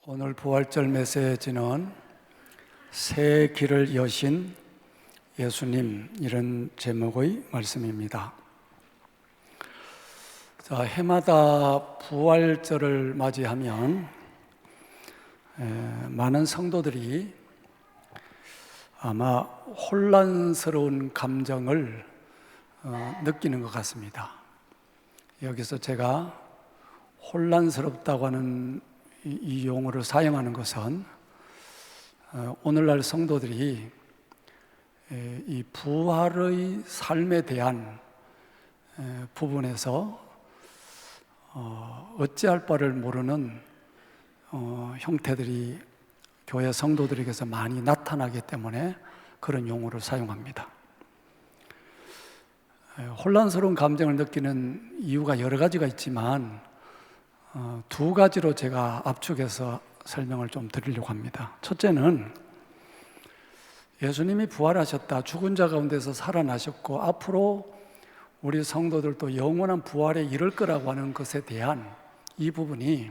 오늘 부활절 메시지는 새 길을 여신 예수님, 이런 제목의 말씀입니다. 자, 해마다 부활절을 맞이하면 많은 성도들이 아마 혼란스러운 감정을 느끼는 것 같습니다. 여기서 제가 혼란스럽다고 하는 이 용어를 사용하는 것은 오늘날 성도들이 이 부활의 삶에 대한 부분에서 어찌할 바를 모르는 형태들이 교회 성도들에게서 많이 나타나기 때문에 그런 용어를 사용합니다. 혼란스러운 감정을 느끼는 이유가 여러 가지가 있지만 두 가지로 제가 압축해서 설명을 좀 드리려고 합니다. 첫째는 예수님이 부활하셨다, 죽은 자 가운데서 살아나셨고 앞으로 우리 성도들도 영원한 부활에 이를 거라고 하는 것에 대한 이 부분이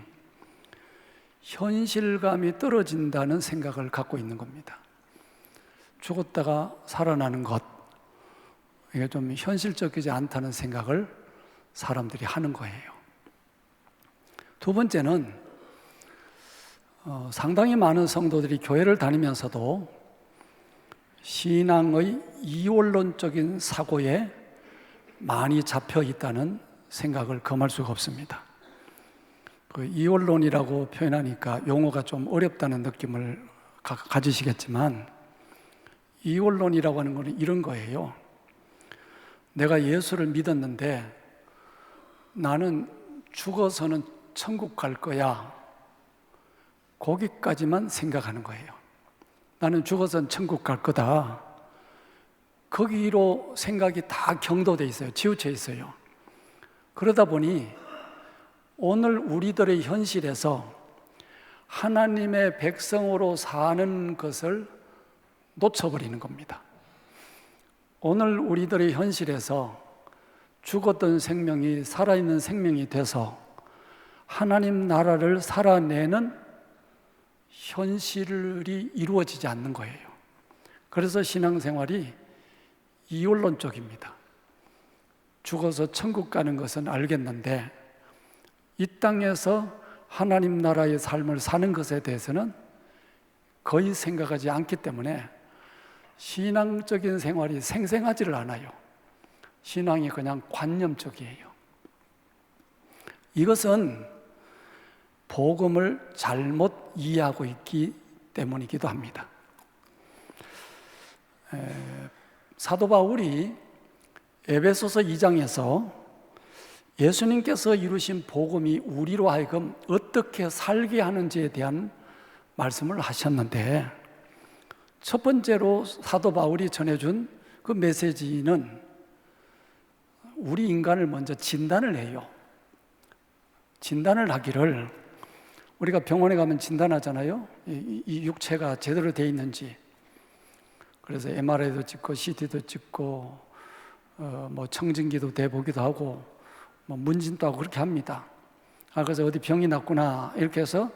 현실감이 떨어진다는 생각을 갖고 있는 겁니다. 죽었다가 살아나는 것, 이게 좀 현실적이지 않다는 생각을 사람들이 하는 거예요. 두 번째는 상당히 많은 성도들이 교회를 다니면서도 신앙의 이원론적인 사고에 많이 잡혀 있다는 생각을 금할 수가 없습니다. 그 이원론이라고 표현하니까 용어가 좀 어렵다는 느낌을 가지시겠지만, 이원론이라고 하는 것은 이런 거예요. 내가 예수를 믿었는데 나는 죽어서는 천국 갈 거야, 거기까지만 생각하는 거예요. 나는 죽어서는 천국 갈 거다, 거기로 생각이 다 경도돼 있어요. 치우쳐 있어요. 그러다 보니 오늘 우리들의 현실에서 하나님의 백성으로 사는 것을 놓쳐버리는 겁니다. 오늘 우리들의 현실에서 죽었던 생명이 살아있는 생명이 돼서 하나님 나라를 살아내는 현실이 이루어지지 않는 거예요. 그래서 신앙생활이 이원론적입니다. 죽어서 천국 가는 것은 알겠는데 이 땅에서 하나님 나라의 삶을 사는 것에 대해서는 거의 생각하지 않기 때문에 신앙적인 생활이 생생하지를 않아요. 신앙이 그냥 관념적이에요. 이것은 복음을 잘못 이해하고 있기 때문이기도 합니다. 사도 바울이 에베소서 2장에서 예수님께서 이루신 복음이 우리로 하여금 어떻게 살게 하는지에 대한 말씀을 하셨는데, 첫 번째로 사도 바울이 전해준 그 메시지는 우리 인간을 먼저 진단을 해요. 진단을 하기를, 우리가 병원에 가면 진단하잖아요. 이 육체가 제대로 되어 있는지. 그래서 MRI도 찍고 CT도 찍고 뭐 청진기도 대보기도 하고 뭐 문진도 하고 그렇게 합니다. 그래서 어디 병이 났구나 이렇게 해서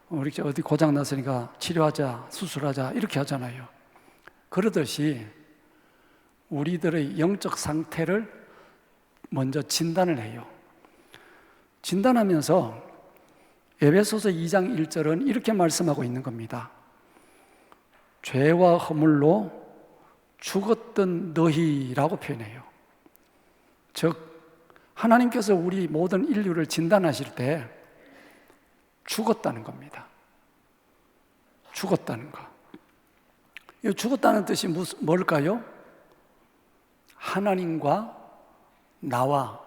우리 어디 고장 났으니까 치료하자, 수술하자 이렇게 하잖아요. 그러듯이 우리들의 영적 상태를 먼저 진단을 해요. 진단하면서 에베소서 2장 1절은 이렇게 말씀하고 있는 겁니다. 죄와 허물로 죽었던 너희라고 표현해요. 즉 하나님께서 우리 모든 인류를 진단하실 때 죽었다는 겁니다. 죽었다는 거. 이 죽었다는 뜻이 뭘까요? 하나님과 나와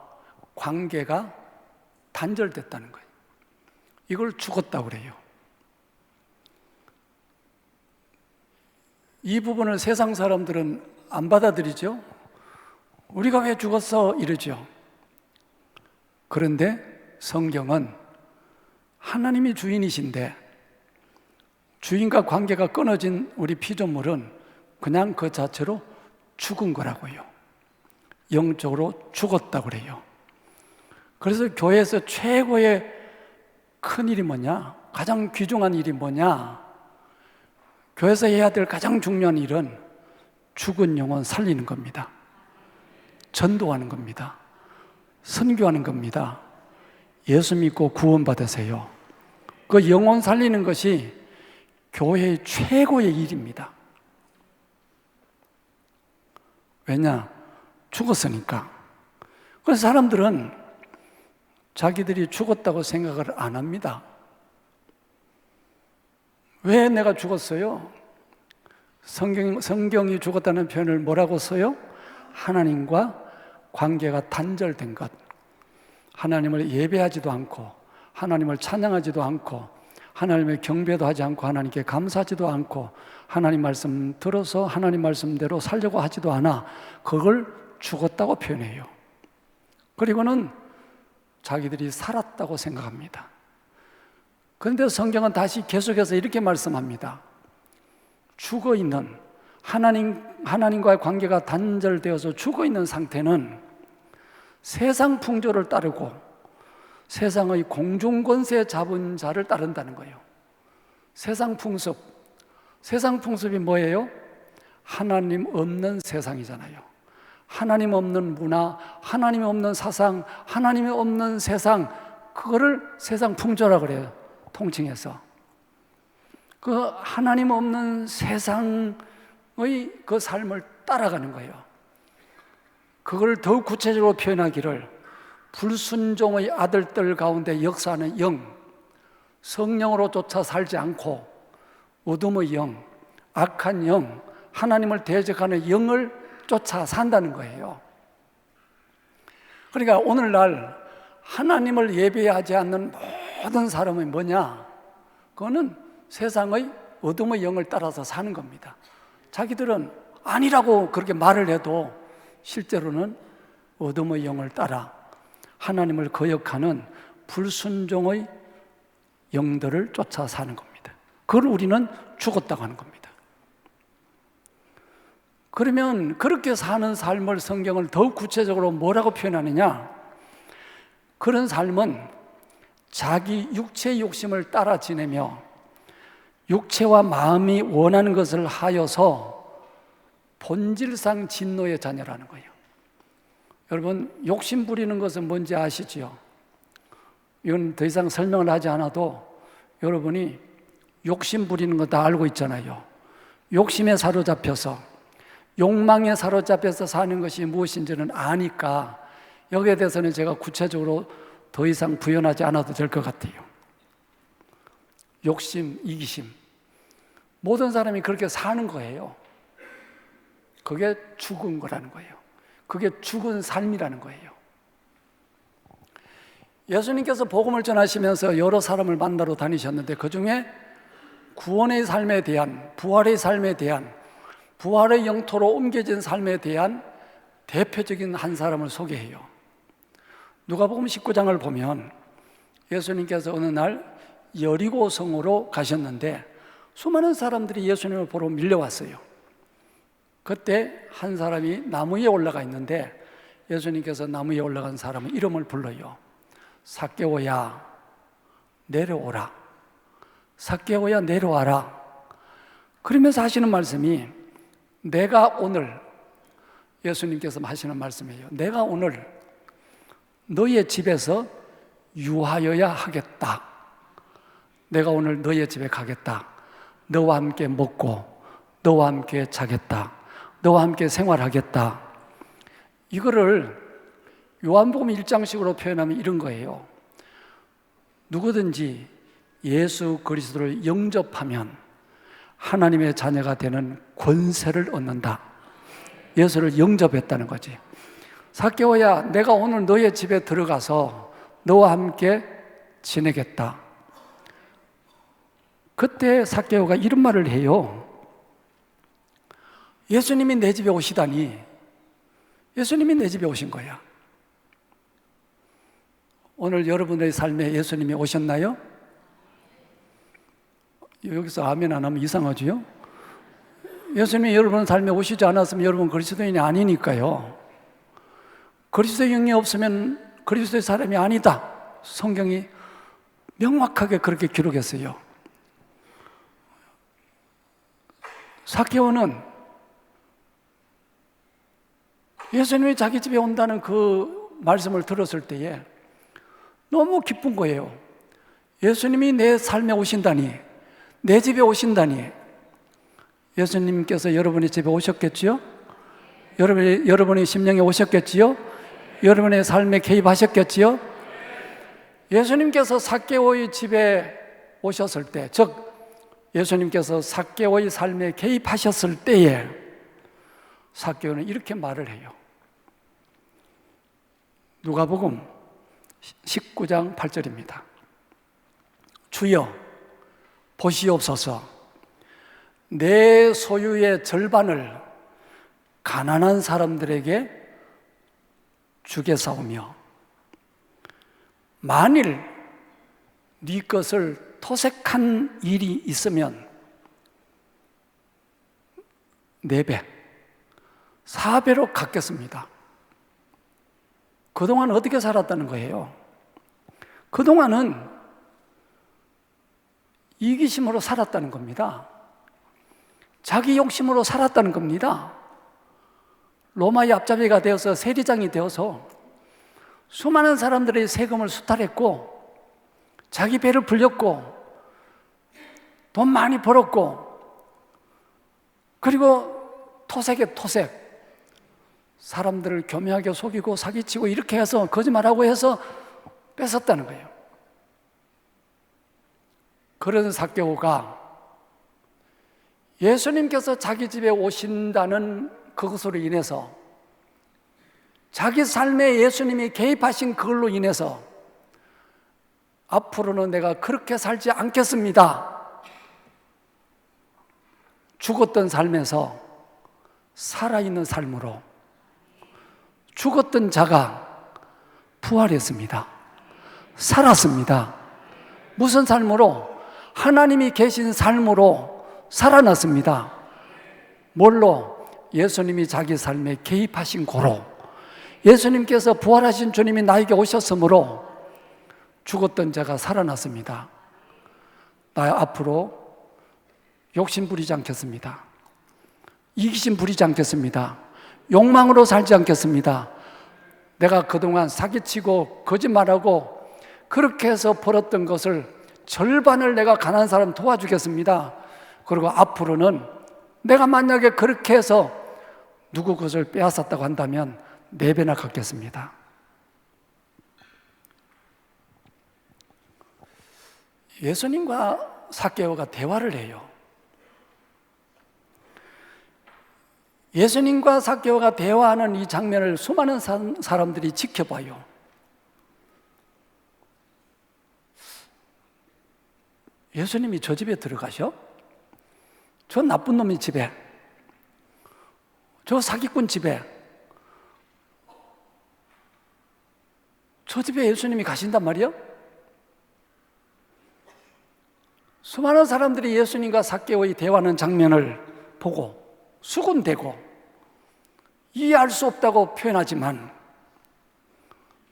관계가 단절됐다는 거예요. 이걸 죽었다고 그래요. 이 부분을 세상 사람들은 안 받아들이죠. 우리가 왜 죽었어? 이러죠. 그런데 성경은 하나님이 주인이신데 주인과 관계가 끊어진 우리 피조물은 그냥 그 자체로 죽은 거라고요. 영적으로 죽었다고 그래요. 그래서 교회에서 최고의 큰일이 뭐냐? 가장 귀중한 일이 뭐냐? 교회에서 해야 될 가장 중요한 일은 죽은 영혼 살리는 겁니다. 전도하는 겁니다. 선교하는 겁니다. 예수 믿고 구원받으세요. 그 영혼 살리는 것이 교회의 최고의 일입니다. 왜냐? 죽었으니까. 그래서 사람들은 자기들이 죽었다고 생각을 안 합니다. 왜 내가 죽었어요? 성경이 죽었다는 표현을 뭐라고 써요? 하나님과 관계가 단절된 것. 하나님을 예배하지도 않고, 하나님을 찬양하지도 않고, 하나님의 경배도 하지 않고, 하나님께 감사하지도 않고, 하나님 말씀 들어서 하나님 말씀대로 살려고 하지도 않아. 그걸 죽었다고 표현해요. 그리고는 자기들이 살았다고 생각합니다. 그런데 성경은 다시 계속해서 이렇게 말씀합니다. 죽어있는, 하나님과의 관계가 단절되어서 죽어있는 상태는 세상 풍조를 따르고 세상의 공중권세 잡은 자를 따른다는 거예요. 세상 풍습이 뭐예요? 하나님 없는 세상이잖아요. 하나님 없는 문화, 하나님 없는 사상, 하나님이 없는 세상, 그거를 세상 풍조라고 그래요. 통칭해서. 그 하나님 없는 세상의 그 삶을 따라가는 거예요. 그걸 더욱 구체적으로 표현하기를 불순종의 아들들 가운데 역사하는 영, 성령으로 쫓아 살지 않고 어둠의 영, 악한 영, 하나님을 대적하는 영을 쫓아 산다는 거예요. 그러니까 오늘날 하나님을 예배하지 않는 모든 사람이 뭐냐? 그거는 세상의 어둠의 영을 따라서 사는 겁니다. 자기들은 아니라고 그렇게 말을 해도 실제로는 어둠의 영을 따라 하나님을 거역하는 불순종의 영들을 쫓아 사는 겁니다. 그걸 우리는 죽었다고 하는 겁니다. 그러면 그렇게 사는 삶을 성경을 더욱 구체적으로 뭐라고 표현하느냐? 그런 삶은 자기 육체의 욕심을 따라 지내며 육체와 마음이 원하는 것을 하여서 본질상 진노의 자녀라는 거예요. 여러분, 욕심 부리는 것은 뭔지 아시지요? 이건 더 이상 설명을 하지 않아도 여러분이 욕심 부리는 거 다 알고 있잖아요. 욕심에 사로잡혀서, 욕망에 사로잡혀서 사는 것이 무엇인지는 아니까 여기에 대해서는 제가 구체적으로 더 이상 부연하지 않아도 될 것 같아요. 욕심, 이기심, 모든 사람이 그렇게 사는 거예요. 그게 죽은 거라는 거예요. 그게 죽은 삶이라는 거예요. 예수님께서 복음을 전하시면서 여러 사람을 만나러 다니셨는데 그 중에 구원의 삶에 대한, 부활의 삶에 대한, 부활의 영토로 옮겨진 삶에 대한 대표적인 한 사람을 소개해요. 누가복음 19장을 보면 예수님께서 어느 날 여리고 성으로 가셨는데 수많은 사람들이 예수님을 보러 밀려왔어요. 그때 한 사람이 나무 위에 올라가 있는데 예수님께서 나무 위에 올라간 사람의 이름을 불러요. 삭개오야 내려오라. 삭개오야 내려와라. 그러면서 하시는 말씀이 내가 오늘, 예수님께서 하시는 말씀이에요. 내가 오늘 너의 집에서 유하여야 하겠다. 내가 오늘 너의 집에 가겠다. 너와 함께 먹고 너와 함께 자겠다. 너와 함께 생활하겠다. 이거를 요한복음 1장식으로 표현하면 이런 거예요. 누구든지 예수 그리스도를 영접하면 하나님의 자녀가 되는 권세를 얻는다. 예수를 영접했다는 거지. 삭개오야, 내가 오늘 너의 집에 들어가서 너와 함께 지내겠다. 그때 삭개오가 이런 말을 해요. 예수님이 내 집에 오시다니. 예수님이 내 집에 오신 거야. 오늘 여러분의 삶에 예수님이 오셨나요? 여기서 아멘 안 하면 이상하지요? 예수님이 여러분 삶에 오시지 않았으면 여러분 그리스도인이 아니니까요. 그리스도의 영이 없으면 그리스도의 사람이 아니다. 성경이 명확하게 그렇게 기록했어요. 삭개오는 예수님이 자기 집에 온다는 그 말씀을 들었을 때에 너무 기쁜 거예요. 예수님이 내 삶에 오신다니, 내 집에 오신다니. 예수님께서 여러분의 집에 오셨겠지요? 여러분의 심령에 오셨겠지요? 여러분의 삶에 개입하셨겠지요? 예수님께서 삭개오의 집에 오셨을 때, 즉 예수님께서 삭개오의 삶에 개입하셨을 때에 삭개오는 이렇게 말을 해요. 누가복음 19장 8절입니다. 주여 보시옵소서, 내 소유의 절반을 가난한 사람들에게 주겠사오며 만일 네 것을 토색한 일이 있으면 4배, 4배로 갚겠습니다. 그동안 어떻게 살았다는 거예요? 그동안은 이기심으로 살았다는 겁니다. 자기 욕심으로 살았다는 겁니다. 로마의 앞잡이가 되어서 세리장이 되어서 수많은 사람들의 세금을 수탈했고 자기 배를 불렸고 돈 많이 벌었고 그리고 토색에 토색, 사람들을 교묘하게 속이고 사기치고 이렇게 해서 거짓말하고 해서 뺏었다는 거예요. 그런 삭개오가 예수님께서 자기 집에 오신다는 그것으로 인해서 자기 삶에 예수님이 개입하신 그걸로 인해서 앞으로는 내가 그렇게 살지 않겠습니다. 죽었던 삶에서 살아있는 삶으로 죽었던 자가 부활했습니다. 살았습니다. 무슨 삶으로? 하나님이 계신 삶으로 살아났습니다. 뭘로? 예수님이 자기 삶에 개입하신 고로, 예수님께서 부활하신 주님이 나에게 오셨으므로 죽었던 자가 살아났습니다. 나 앞으로 욕심 부리지 않겠습니다. 이기심 부리지 않겠습니다. 욕망으로 살지 않겠습니다. 내가 그동안 사기치고 거짓말하고 그렇게 해서 벌었던 것을 절반을 내가 가난한 사람 도와주겠습니다. 그리고 앞으로는 내가 만약에 그렇게 해서 누구 것을 빼앗았다고 한다면 4배나 갚겠습니다. 예수님과 삭개오가 대화를 해요. 예수님과 삭개오가 대화하는 이 장면을 수많은 사람들이 지켜봐요. 예수님이 저 집에 들어가셔? 저 나쁜 놈의 집에, 저 사기꾼 집에, 저 집에 예수님이 가신단 말이요? 수많은 사람들이 예수님과 삭개오의 대화하는 장면을 보고 수군대고 이해할 수 없다고 표현하지만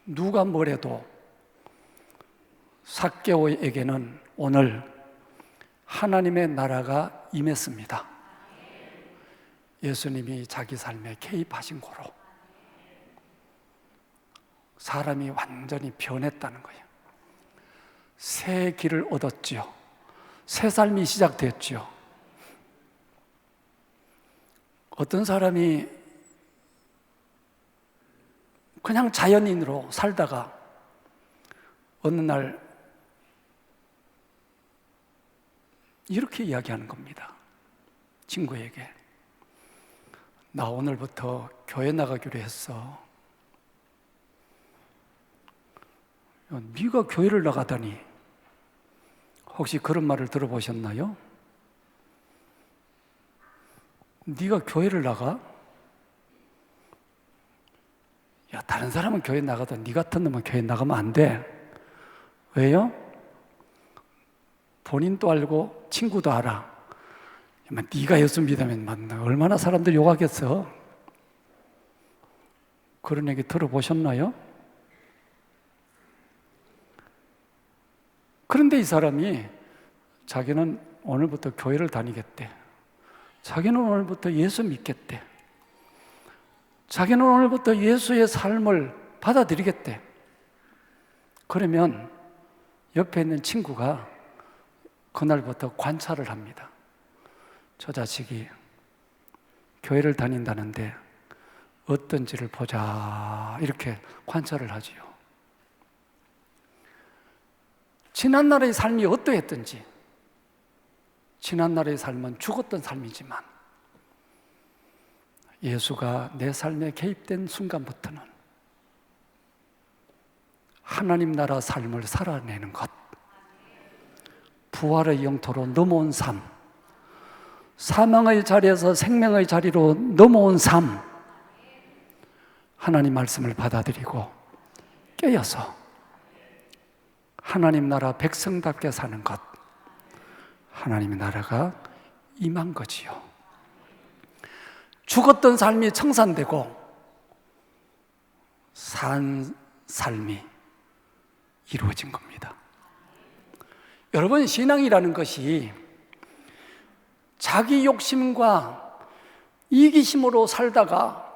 누가 뭐래도 삭개오에게는 오늘 하나님의 나라가 임했습니다. 예수님이 자기 삶에 개입하신 거로 사람이 완전히 변했다는 거예요. 새 길을 얻었지요. 새 삶이 시작됐지요. 어떤 사람이 그냥 자연인으로 살다가 어느 날 이렇게 이야기하는 겁니다. 친구에게, 나 오늘부터 교회 나가기로 했어. 네가 교회를 나가다니. 혹시 그런 말을 들어보셨나요? 네가 교회를 나가? 야, 다른 사람은 교회 나가다 네 같은 놈은 교회 나가면 안 돼. 왜요? 본인도 알고 친구도 알아. 네가 예수 믿으면 얼마나 사람들 욕하겠어? 그런 얘기 들어보셨나요? 그런데 이 사람이 자기는 오늘부터 교회를 다니겠대. 자기는 오늘부터 예수 믿겠대. 자기는 오늘부터 예수의 삶을 받아들이겠대. 그러면 옆에 있는 친구가 그날부터 관찰을 합니다. 저 자식이 교회를 다닌다는데 어떤지를 보자, 이렇게 관찰을 하지요. 지난날의 삶이 어떠했던지, 지난날의 삶은 죽었던 삶이지만 예수가 내 삶에 개입된 순간부터는 하나님 나라 삶을 살아내는 것, 부활의 영토로 넘어온 삶, 사망의 자리에서 생명의 자리로 넘어온 삶, 하나님 말씀을 받아들이고 깨어서 하나님 나라 백성답게 사는 것, 하나님의 나라가 임한 거지요. 죽었던 삶이 청산되고 산 삶이 이루어진 겁니다. 여러분, 신앙이라는 것이 자기 욕심과 이기심으로 살다가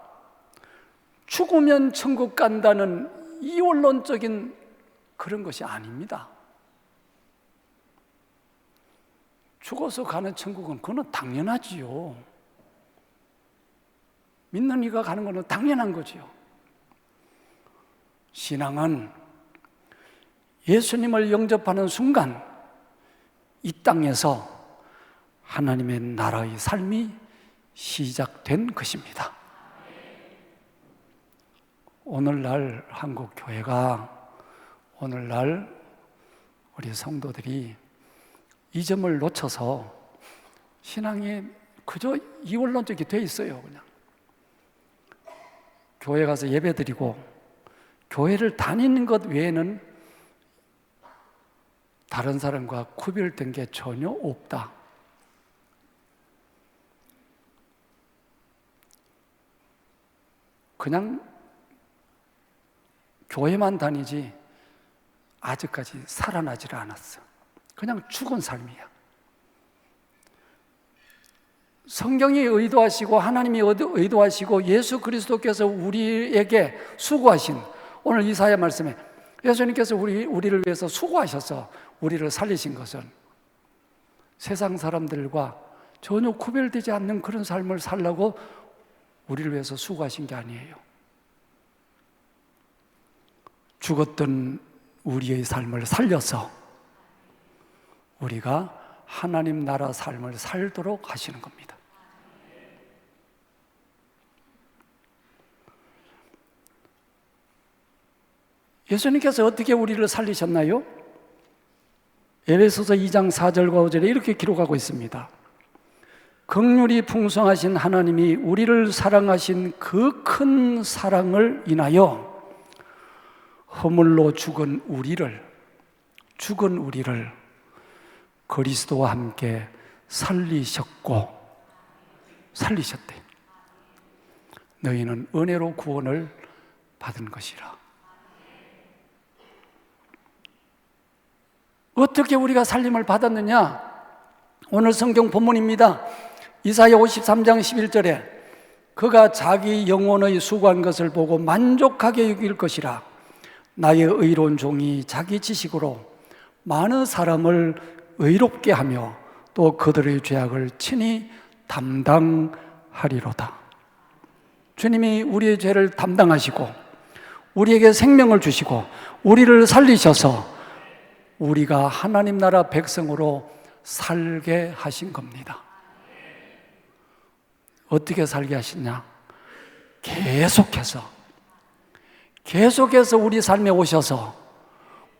죽으면 천국 간다는 이원론적인 그런 것이 아닙니다. 죽어서 가는 천국은 그건 당연하지요. 믿는 이가 가는 것은 당연한 거지요. 신앙은 예수님을 영접하는 순간 이 땅에서 하나님의 나라의 삶이 시작된 것입니다. 오늘날 한국 교회가, 오늘날 우리 성도들이 이 점을 놓쳐서 신앙이 그저 이원론적이 돼 있어요. 그냥 교회 가서 예배드리고 교회를 다니는 것 외에는 다른 사람과 구별된 게 전혀 없다. 그냥 교회만 다니지 아직까지 살아나지를 않았어. 그냥 죽은 삶이야. 성경이 의도하시고 하나님이 의도하시고 예수 그리스도께서 우리에게 수고하신, 오늘 이사야 말씀에 예수님께서 우리를 위해서 수고하셔서 우리를 살리신 것은 세상 사람들과 전혀 구별되지 않는 그런 삶을 살라고 우리를 위해서 수고하신 게 아니에요. 죽었던 우리의 삶을 살려서 우리가 하나님 나라 삶을 살도록 하시는 겁니다. 예수님께서 어떻게 우리를 살리셨나요? 에베소서 2장 4절과 5절에 이렇게 기록하고 있습니다. 긍휼이 풍성하신 하나님이 우리를 사랑하신 그 큰 사랑을 인하여 허물로 죽은 우리를 그리스도와 함께 살리셨대. 너희는 은혜로 구원을 받은 것이라. 어떻게 우리가 살림을 받았느냐? 오늘 성경 본문입니다. 이사야 53장 11절에 그가 자기 영혼의 수고한 것을 보고 만족하게 여길 것이라. 나의 의로운 종이 자기 지식으로 많은 사람을 의롭게 하며 또 그들의 죄악을 친히 담당하리로다. 주님이 우리의 죄를 담당하시고 우리에게 생명을 주시고 우리를 살리셔서 우리가 하나님 나라 백성으로 살게 하신 겁니다. 어떻게 살게 하시냐? 계속해서 우리 삶에 오셔서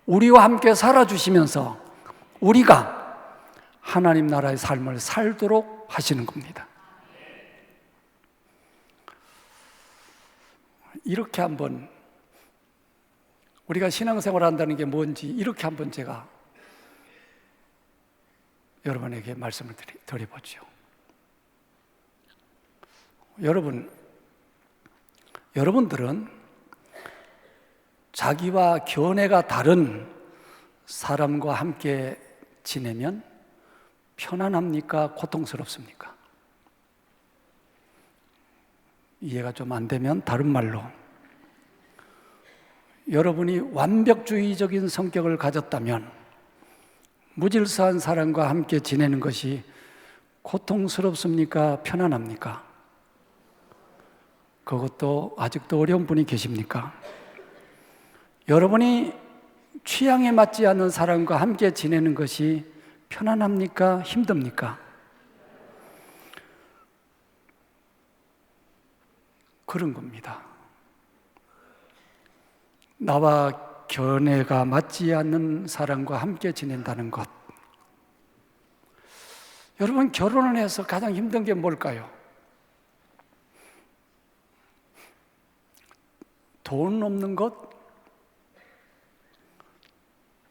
우리와 함께 살아주시면서 우리가 하나님 나라의 삶을 살도록 하시는 겁니다. 이렇게 한번 우리가 신앙생활을 한다는 게 뭔지 이렇게 한번 제가 여러분에게 말씀을 드려보죠. 여러분들은 자기와 견해가 다른 사람과 함께 지내면 편안합니까? 고통스럽습니까? 이해가 좀 안 되면 다른 말로, 여러분이 완벽주의적인 성격을 가졌다면 무질서한 사람과 함께 지내는 것이 고통스럽습니까? 편안합니까? 그것도 아직도 어려운 분이 계십니까? 여러분이 취향에 맞지 않는 사람과 함께 지내는 것이 편안합니까? 힘듭니까? 그런 겁니다. 나와 견해가 맞지 않는 사람과 함께 지낸다는 것. 여러분, 결혼을 해서 가장 힘든 게 뭘까요? 돈 없는 것?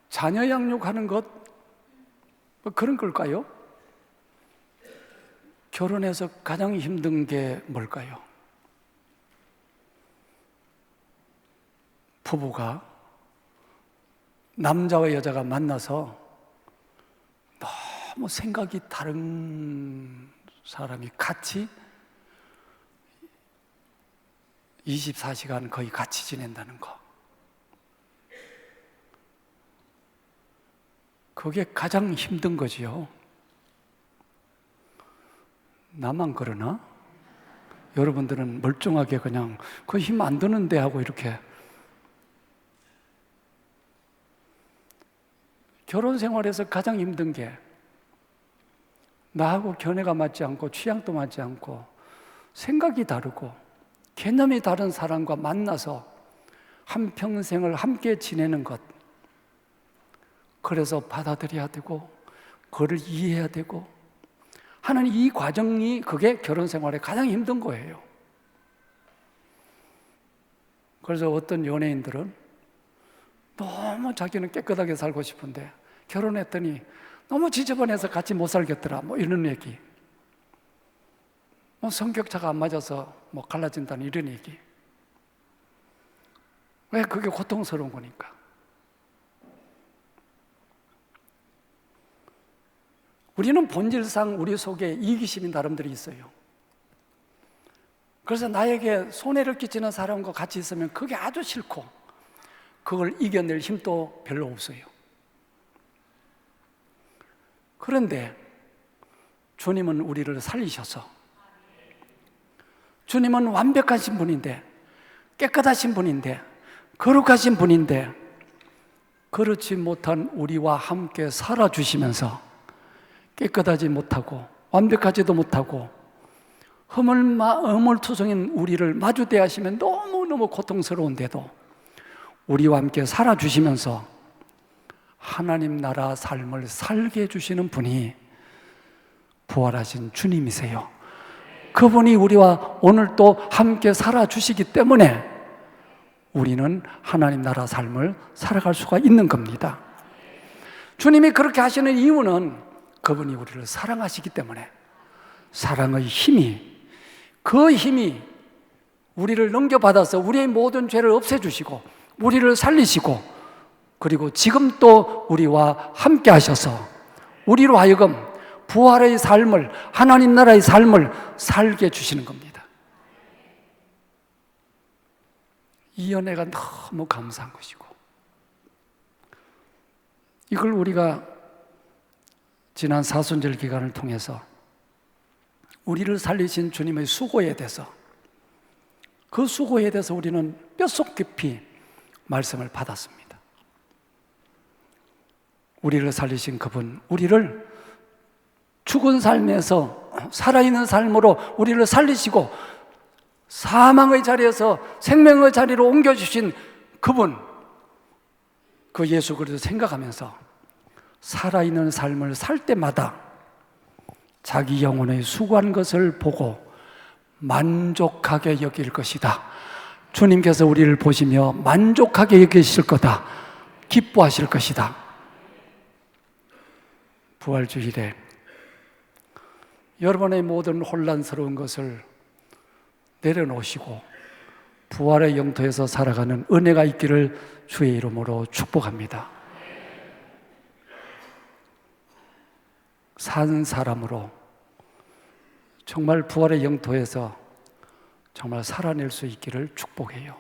자녀 양육하는 것? 뭐 그런 걸까요? 결혼해서 가장 힘든 게 뭘까요? 부부가, 남자와 여자가 만나서 너무 생각이 다른 사람이 같이 24시간 거의 같이 지낸다는 거. 그게 가장 힘든 거지요. 나만 그러나? 여러분들은 멀쩡하게 그냥 그 힘 안 드는데 하고 이렇게. 결혼 생활에서 가장 힘든 게 나하고 견해가 맞지 않고 취향도 맞지 않고 생각이 다르고 개념이 다른 사람과 만나서 한평생을 함께 지내는 것. 그래서 받아들여야 되고 그를 이해해야 되고 하는 이 과정이, 그게 결혼 생활에 가장 힘든 거예요. 그래서 어떤 연예인들은 너무 자기는 깨끗하게 살고 싶은데 결혼했더니 너무 지저분해서 같이 못 살겠더라, 뭐 이런 얘기. 뭐 성격차가 안 맞아서 뭐 갈라진다는 이런 얘기. 왜? 그게 고통스러운 거니까. 우리는 본질상 우리 속에 이기심이 나름대로 있어요. 그래서 나에게 손해를 끼치는 사람과 같이 있으면 그게 아주 싫고 그걸 이겨낼 힘도 별로 없어요. 그런데 주님은 우리를 살리셔서, 주님은 완벽하신 분인데, 깨끗하신 분인데, 거룩하신 분인데 그렇지 못한 우리와 함께 살아주시면서 깨끗하지 못하고 완벽하지도 못하고 허물투성인 우리를 마주 대하시면 너무너무 고통스러운데도 우리와 함께 살아주시면서 하나님 나라 삶을 살게 해주시는 분이 부활하신 주님이세요. 그분이 우리와 오늘 또 함께 살아주시기 때문에 우리는 하나님 나라 삶을 살아갈 수가 있는 겁니다. 주님이 그렇게 하시는 이유는 그분이 우리를 사랑하시기 때문에, 사랑의 힘이, 그 힘이 우리를 넘겨받아서 우리의 모든 죄를 없애주시고 우리를 살리시고, 그리고 지금 또 우리와 함께 하셔서 우리로 하여금 부활의 삶을, 하나님 나라의 삶을 살게 해주시는 겁니다. 이 은혜가 너무 감사한 것이고, 이걸 우리가 지난 사순절 기간을 통해서 우리를 살리신 주님의 수고에 대해서, 그 수고에 대해서 우리는 뼛속 깊이 말씀을 받았습니다. 우리를 살리신 그분, 우리를 죽은 삶에서 살아있는 삶으로 우리를 살리시고 사망의 자리에서 생명의 자리로 옮겨주신 그분, 그 예수 그리스도 생각하면서 살아있는 삶을 살 때마다 자기 영혼의 수고한 것을 보고 만족하게 여길 것이다. 주님께서 우리를 보시며 만족하게 여기실 거다. 기뻐하실 것이다. 부활주일에 여러분의 모든 혼란스러운 것을 내려놓으시고 부활의 영토에서 살아가는 은혜가 있기를 주의 이름으로 축복합니다. 산 사람으로 정말 부활의 영토에서 정말 살아낼 수 있기를 축복해요.